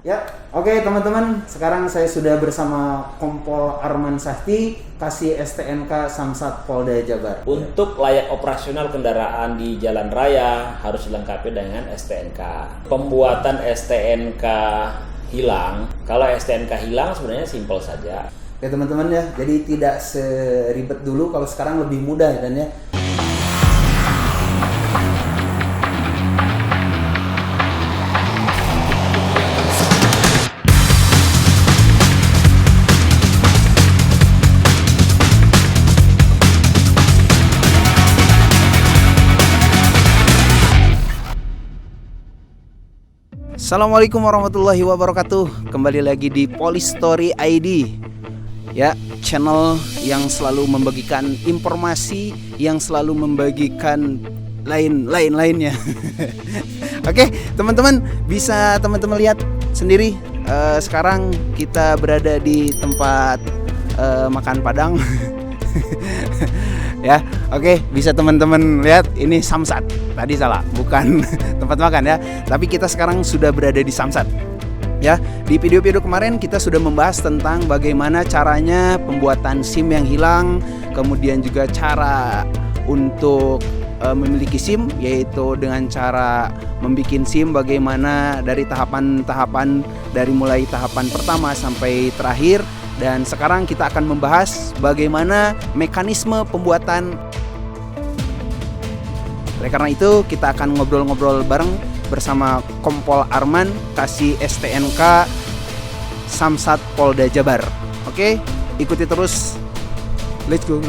Ya, oke teman-teman, sekarang saya sudah bersama Kompol Arman Sahti, Kasih STNK Samsat Polda Jabar. Untuk layak operasional kendaraan di jalan raya harus dilengkapi dengan STNK. Pembuatan STNK hilang, kalau STNK hilang sebenarnya simpel saja. Oke teman-teman ya, jadi tidak seribet dulu, kalau sekarang lebih mudah ya Dan ya. Assalamualaikum warahmatullahi wabarakatuh. Kembali lagi di Polistory ID. Ya, channel yang selalu membagikan informasi, yang selalu membagikan lainnya. Oke, teman-teman, bisa teman-teman lihat sendiri. Sekarang kita berada di tempat makan Padang. Ya, oke, bisa teman-teman lihat ini Samsat. Tadi salah, bukan tempat makan ya. Tapi kita sekarang sudah berada di Samsat. Ya, di video-video kemarin kita sudah membahas tentang bagaimana caranya pembuatan SIM yang hilang, kemudian juga cara untuk memiliki SIM, yaitu dengan cara membuat SIM bagaimana dari tahapan-tahapan, dari mulai tahapan pertama sampai terakhir. Dan sekarang kita akan membahas bagaimana mekanisme pembuatan. Oleh karena itu kita akan ngobrol-ngobrol bareng bersama Kompol Arman, Kasih STNK Samsat Polda Jabar. Oke, ikuti terus. Let's go.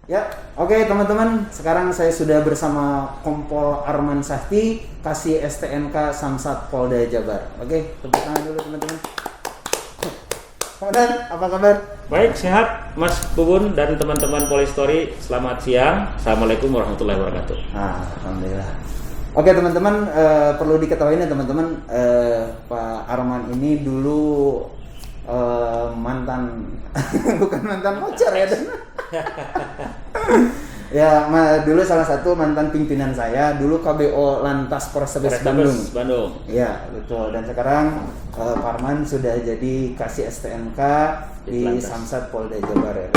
Ya, oke teman-teman, sekarang saya sudah bersama Kompol Arman Sahti, Kasih STNK Samsat Polda Jabar. Oke, tepuk tangan dulu teman-teman. Komandan, apa kabar? Baik, sehat Mas Bubun dan teman-teman Polistory. Selamat siang. Assalamualaikum warahmatullahi wabarakatuh. Alhamdulillah. Oke teman-teman, perlu diketahui nih teman-teman, Pak Arman ini dulu mantan bukan mantan pacar ya Dan. Ya, dulu salah satu mantan pimpinan saya, dulu KBO Lantas Polrestabes Bandung. Ya, betul. Dan sekarang Pak Arman sudah jadi Kasih STNK di Samsat Polda Jabar ya.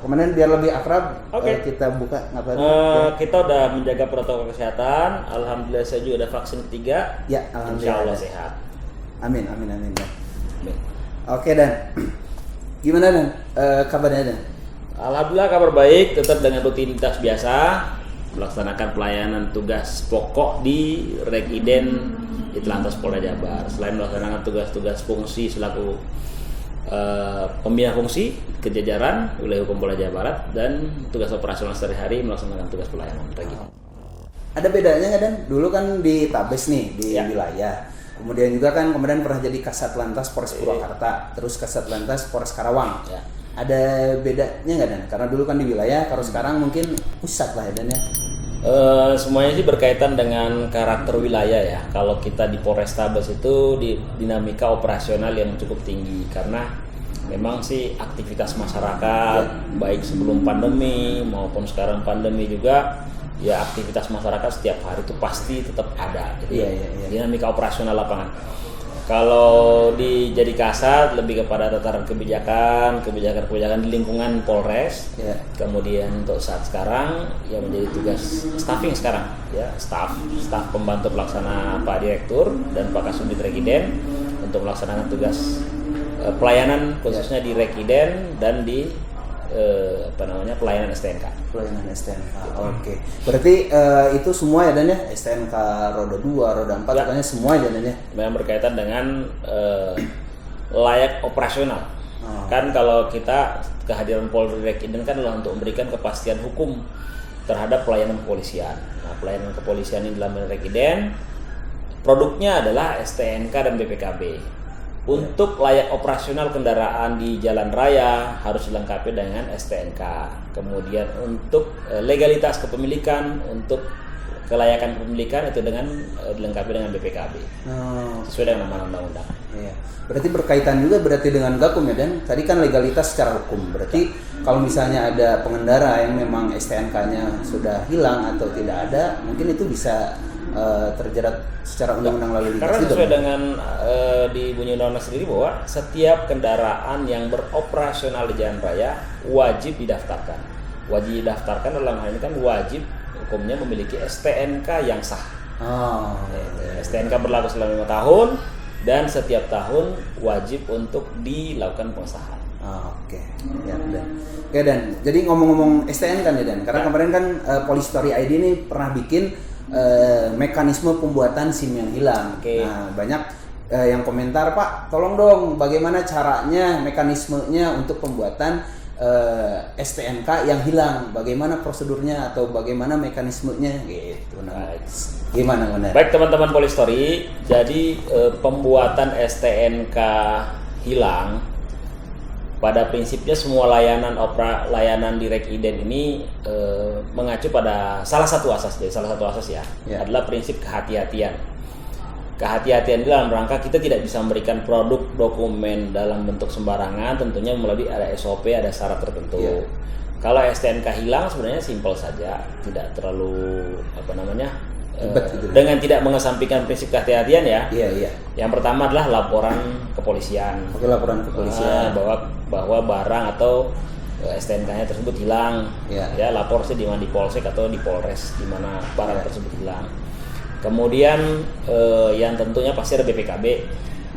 Kemudian biar lebih akrab, kita buka kita udah menjaga protokol kesehatan. Alhamdulillah saya juga ada vaksin ketiga. Ya, alhamdulillah. Insyaallah sehat. Amin ya. Amin. Oke Dan, gimana Dan kabarnya Dan? Alhamdulillah kabar baik, tetap dengan rutinitas biasa, melaksanakan pelayanan tugas pokok di Rekiden Ditlantas Polda Jabar. Selain melaksanakan tugas-tugas fungsi selaku pembina fungsi kejajaran wilayah hukum Polda Jawa Barat dan tugas operasional sehari-hari melaksanakan tugas pelayanan Rekiden. Ada bedanya nggak Dan? Dulu kan di Tabes nih di wilayah. Kemudian juga kan kemudian pernah jadi Kasat Lantas Polres Purwakarta, terus Kasat Lantas Polres Karawang. Ya. Ada bedanya nggak Dan? Karena dulu kan di wilayah, kalau sekarang mungkin pusat lah ya Dan ya. Semuanya sih berkaitan dengan karakter wilayah ya. Kalau kita di Polrestabes itu di dinamika operasional yang cukup tinggi karena memang sih aktivitas masyarakat baik sebelum pandemi maupun sekarang pandemi juga. Ya aktivitas masyarakat setiap hari itu pasti tetap ada. Jadi dinamika operasional lapangan. Kalau jadi Kasat lebih kepada tataran kebijakan di lingkungan Polres. Kemudian untuk saat sekarang yang menjadi tugas staffing sekarang ya, staff pembantu pelaksana Pak Direktur dan Pak Kasubdit Rekiden untuk melaksanakan tugas pelayanan khususnya di Rekiden dan di pelayanan STNK. Pelayanan STNK. Oke. Berarti itu semua ya Dan ya? STNK roda 2, roda 4 katanya semua ya Dan ya? Memang berkaitan dengan layak operasional. Kan kalau kita kehadiran Polri Rekiden kan adalah untuk memberikan kepastian hukum terhadap pelayanan kepolisian. Nah, pelayanan kepolisian ini dalam Rekiden produknya adalah STNK dan BPKB. Untuk layak operasional kendaraan di jalan raya harus dilengkapi dengan STNK. Kemudian untuk legalitas kepemilikan, untuk kelayakan kepemilikan itu dengan dilengkapi dengan BPKB. Sesuai dengan amanah undang-undang. Iya. Berarti berkaitan juga dengan Gakum ya Dan. Tadi kan legalitas secara hukum. Berarti kalau misalnya ada pengendara yang memang STNK-nya sudah hilang atau tidak ada, mungkin itu bisa terjerat secara undang-undang lalu lintas. Karena sesuai dengan di bunyi undang-undang sendiri bahwa setiap kendaraan yang beroperasional di jalan raya wajib didaftarkan. Wajib didaftarkan dalam hal ini kan wajib hukumnya memiliki STNK yang sah. STNK berlaku selama 5 tahun dan setiap tahun wajib untuk dilakukan pengesahan. Oke. Ya, Dan. Oke, Dan. Jadi ngomong-ngomong STNK kan ya, Dan. Karena kemarin kan Polistory ID ini pernah bikin mekanisme pembuatan SIM yang hilang. Nah, banyak yang komentar, Pak, tolong dong bagaimana caranya, mekanismenya untuk pembuatan STNK yang hilang, bagaimana prosedurnya atau bagaimana mekanismenya gitu. Nah, gimana benar? Baik teman-teman Polistory, jadi pembuatan STNK hilang pada prinsipnya semua layanan direct ident ini mengacu pada salah satu asas ya. Adalah prinsip kehati-hatian. Kehati-hatian dalam rangka kita tidak bisa memberikan produk dokumen dalam bentuk sembarangan, tentunya melalui ada SOP, ada syarat tertentu. Kalau STNK hilang sebenarnya simpel saja, tidak terlalu dengan tidak mengesampingkan prinsip kehati-hatian ya. Yang pertama adalah laporan kepolisian. Laporan kepolisian bahwa barang atau STNK-nya tersebut hilang. Ya, lapor sih di mana, di Polsek atau di Polres di mana barang tersebut hilang. Kemudian yang tentunya pasti ada BPKB.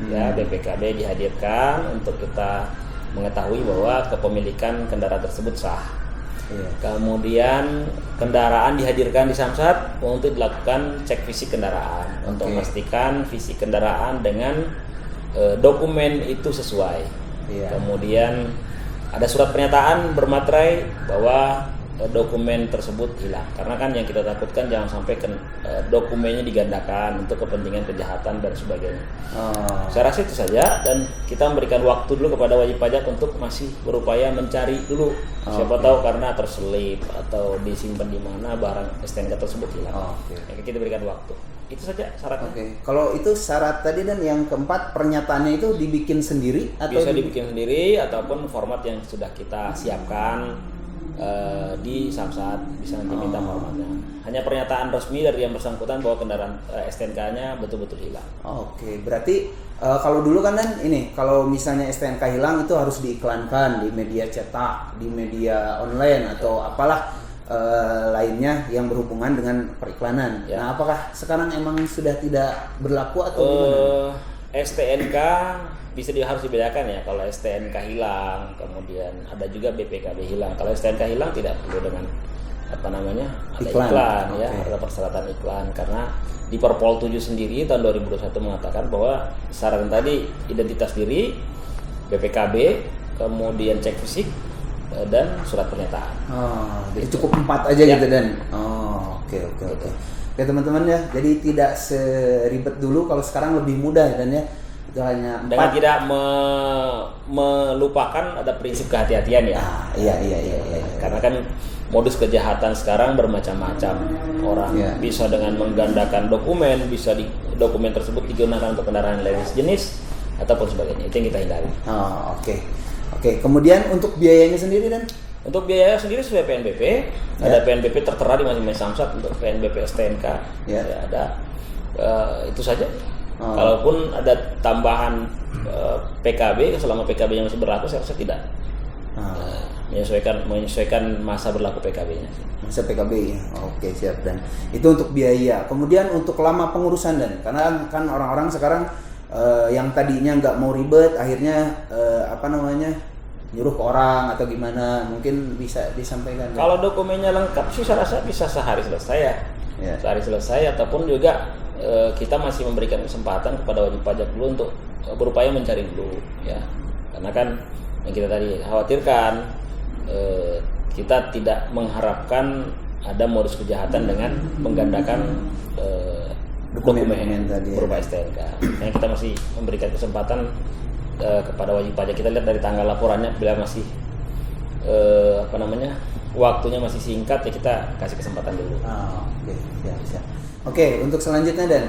Ya, BPKB dihadirkan untuk kita mengetahui bahwa kepemilikan kendaraan tersebut sah. Kemudian kendaraan dihadirkan di Samsat untuk dilakukan cek fisik kendaraan untuk memastikan fisik kendaraan dengan dokumen itu sesuai. Kemudian ada surat pernyataan bermaterai bahwa dokumen tersebut hilang. Karena kan yang kita takutkan jangan sampai dokumennya digandakan untuk kepentingan kejahatan dan sebagainya. Saya rasa itu saja, dan kita memberikan waktu dulu kepada wajib pajak untuk masih berupaya mencari dulu. Siapa tahu karena terselip atau disimpan di mana barang STNK tersebut hilang. Kita berikan waktu. Itu saja syaratnya. Kalau itu syarat tadi, dan yang keempat pernyataannya itu dibikin sendiri atau bisa dibikin sendiri ataupun format yang sudah kita siapkan di Samsat, bisa nanti minta formatnya. Hanya pernyataan resmi dari yang bersangkutan bahwa kendaraan STNK-nya betul-betul hilang. Berarti kalau dulu kan ini, kalau misalnya STNK hilang itu harus diiklankan di media cetak, di media online atau apalah lainnya yang berhubungan dengan periklanan. Nah, apakah sekarang emang sudah tidak berlaku atau gimana? STNK harus dibedakan ya. Kalau STNK hilang, kemudian ada juga BPKB hilang. Kalau STNK hilang tidak perlu dengan ada iklan ya, ada persyaratan iklan, karena di Perpol 7 sendiri tahun 2021 mengatakan bahwa syarat tadi identitas diri, BPKB, kemudian cek fisik dan surat pernyataan. Jadi cukup 4 aja gitu, Dan. Oke, teman-teman ya. Jadi tidak seribet dulu, kalau sekarang lebih mudah, Dan ya. Itu hanya 4. Dengan tidak melupakan ada prinsip kehati-hatian ya. Iya. Karena kan modus kejahatan sekarang bermacam-macam. Orang bisa dengan menggandakan dokumen, bisa dokumen tersebut digunakan untuk kendaraan lain jenis ataupun sebagainya. Itu yang kita hindari. Oke. Kemudian untuk biayanya sendiri, Dan? Untuk biaya sendiri sesuai PNBP, ada PNBP tertera di masing-masing Samsat untuk PNBP STNK. Ada itu saja. Kalaupun ada tambahan PKB, selama PKB yang masih berlaku, saya rasa tidak. Menyesuaikan masa berlaku PKB-nya. Masa PKB ya. Oke, siap, Dan. Itu untuk biaya. Kemudian untuk lama pengurusan, Dan. Karena kan orang-orang sekarang yang tadinya nggak mau ribet, akhirnya nyuruh ke orang atau gimana, mungkin bisa disampaikan. Kalau dokumennya lengkap sih saya rasa bisa sehari selesai ya. Sehari selesai, ataupun juga kita masih memberikan kesempatan kepada wajib pajak dulu untuk berupaya mencari dulu ya. Karena kan yang kita tadi khawatirkan, kita tidak mengharapkan ada modus kejahatan dengan menggandakan dokumen tadi berupa STNK. Yang kita masih memberikan kesempatan kepada wajib pajak. Kita lihat dari tanggal laporannya, bila masih waktunya masih singkat, ya kita kasih kesempatan dulu. Siap. Oke, untuk selanjutnya, Dan,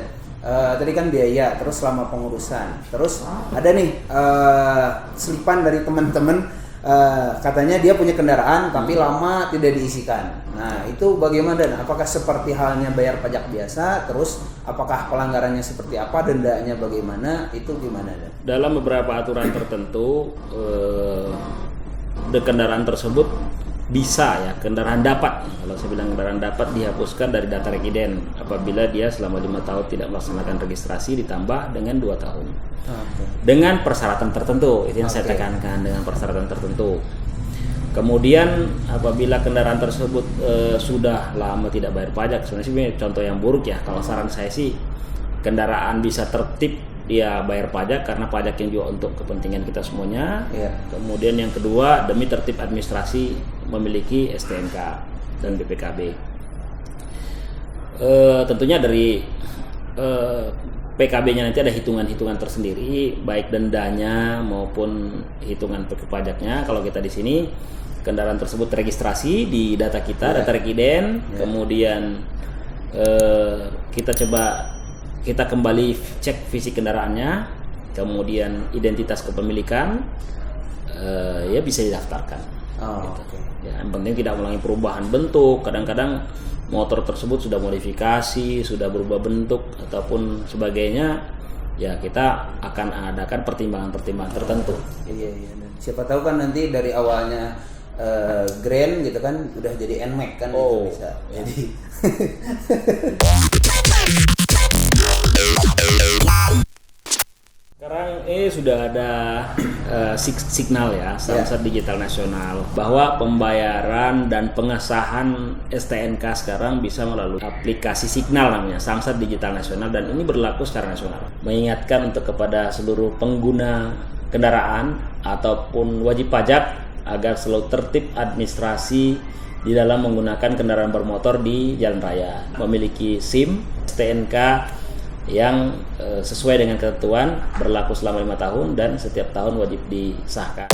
tadi kan biaya, terus selama pengurusan, terus ada nih selipan dari teman-teman katanya dia punya kendaraan tapi lama tidak diisikan. Nah itu bagaimana Dan? Apakah seperti halnya bayar pajak biasa? Terus apakah pelanggarannya seperti apa? Dendanya bagaimana? Itu gimana Dan? Dalam beberapa aturan tertentu kendaraan tersebut bisa ya, kendaraan dapat, kalau saya bilang kendaraan dapat dihapuskan dari data rekiden apabila dia selama 5 tahun tidak melaksanakan registrasi ditambah dengan 2 tahun dengan persyaratan tertentu. Itu yang saya tekankan, dengan persyaratan tertentu. Kemudian apabila kendaraan tersebut sudah lama tidak bayar pajak, sebenarnya sih contoh yang buruk ya, kalau saran saya sih kendaraan bisa tertib dia bayar pajak karena pajak yang juga untuk kepentingan kita semuanya. Kemudian yang kedua, demi tertib administrasi memiliki STNK dan BPKB. Tentunya dari PKB-nya nanti ada hitungan-hitungan tersendiri, baik dendanya maupun hitungan pajaknya. Kalau kita di sini kendaraan tersebut registrasi di data kita, data rekiden, kemudian kita kembali cek fisik kendaraannya, kemudian identitas kepemilikan, ya bisa didaftarkan. Ya, yang penting tidak mengalami perubahan bentuk. Kadang-kadang motor tersebut sudah modifikasi, sudah berubah bentuk ataupun sebagainya, ya kita akan adakan pertimbangan-pertimbangan tertentu. Iya. Siapa tahu kan nanti dari awalnya Grand gitu kan udah jadi NMAX kan, gitu bisa. Jadi sekarang sudah ada signal ya, Samsat Digital Nasional, bahwa pembayaran dan pengesahan STNK sekarang bisa melalui aplikasi Signal namanya, Samsat Digital Nasional, dan ini berlaku secara nasional. Mengingatkan untuk kepada seluruh pengguna kendaraan ataupun wajib pajak agar selalu tertib administrasi di dalam menggunakan kendaraan bermotor di jalan raya, memiliki SIM, STNK yang sesuai dengan ketentuan, berlaku selama 5 tahun dan setiap tahun wajib disahkan.